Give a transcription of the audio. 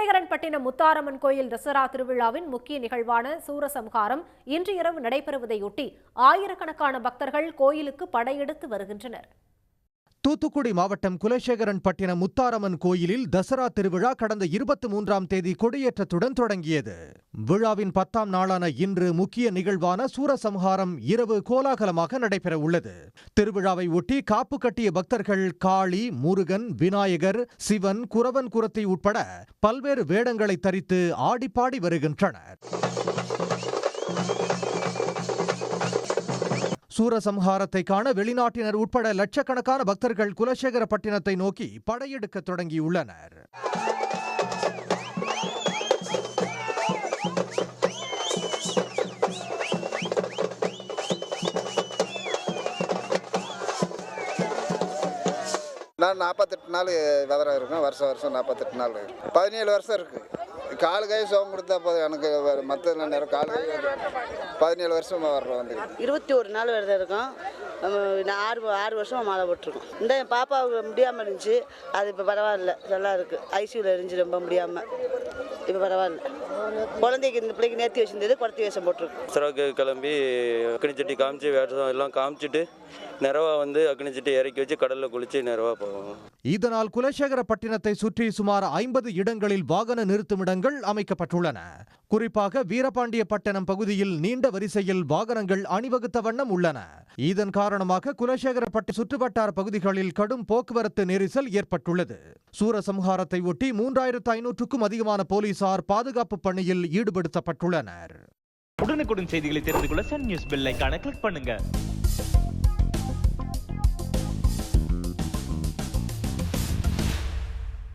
குலசேகரன்பட்டினம் முத்தாரம்மன் கோயில் தசரா திருவிழாவின் முக்கிய நிகழ்வான சூரசம்ஹாரம் இன்று இரவு நடைபெறுவதையொட்டி ஆயிரக்கணக்கான பக்தர்கள் கோயிலுக்கு படையெடுத்து வருகின்றனர். தூத்துக்குடி மாவட்டம் குலசேகரன்பட்டினம் முத்தாரம்மன் கோயிலில் தசரா திருவிழா கடந்த 23ஆம் தேதி கொடியேற்றத்துடன் தொடங்கியது. விழாவின் 10ஆம் நாளான இன்று முக்கிய நிகழ்வான சூரசம்ஹாரம் இரவு கோலாகலமாக நடைபெற உள்ளது. திருவிழாவை ஒட்டி காப்பு கட்டிய பக்தர்கள் காளி, முருகன், விநாயகர், சிவன், குரவன் குரத்தை உட்பட பல்வேறு வேடங்களை தரித்து ஆடிப்பாடி வருகின்றனர். சூரசம்ஹாரத்தை காண வெளிநாட்டினர் உட்பட லட்சக்கணக்கான பக்தர்கள் குலசேகரப்பட்டினத்தை நோக்கி படையெடுக்க தொடங்கியுள்ளனர். நான் 48 நாள் விவரம் இருக்கும். வருஷம் 48 நாள் 17 வருஷம் இருக்கு. கால் கை சோகம் கொடுத்தா போதும். எனக்கு மற்ற நேரம் கால் கை 17 வருஷமாக வர்றோம். வந்து 21 நாள் விரதம் இருக்கும். நான் 6 வருஷமாக மாலை போட்டிருக்கோம். இந்த என் பாப்பாவுக்கு முடியாமல் இருந்துச்சு. அது இப்போ பரவாயில்ல, நல்லா இருக்குது. ஐசியூவில் இருந்துச்சு ரொம்ப முடியாமல். இப்போ பரவாயில்ல. குழந்தைக்கு இந்த பிள்ளைக்கு நேர்த்தி வச்சிருந்தது, குடத்தி வேஷம் போட்டிருக்கோம். சிறகு கிளம்பி அக்னி சட்டி காமிச்சு வேஷம் எல்லாம் காமிச்சிட்டு நிறவா வந்து அக்னி சட்டி இறக்கி வச்சு கடலில் குளிச்சு நிறவா போவோம். இதனால் குலசேகரப்பட்டினத்தை சுற்றி சுமார் 50 இடங்களில் வாகன நிறுத்துமிடங்கள் அமைக்கப்பட்டுள்ளன. குறிப்பாக வீரபாண்டியப்பட்டினம் பகுதியில் நீண்ட வரிசையில் வாகனங்கள் அணிவகுத்த வண்ணம் உள்ளன. இதன் காரணமாக குலசேகரப்பட்டி சுற்றுவட்டார பகுதிகளில் கடும் போக்குவரத்து நெரிசல் ஏற்பட்டுள்ளது. சூரசம்ஹாரத்தை ஒட்டி 3500க்கும் அதிகமான போலீசார் பாதுகாப்பு பணியில் ஈடுபடுத்தப்பட்டுள்ளனர். உடனுக்குடன் செய்திகளை தெரிந்து கொள்ள சன் நியூஸ் பெல் ஐகானை கிளிக் பண்ணுங்க.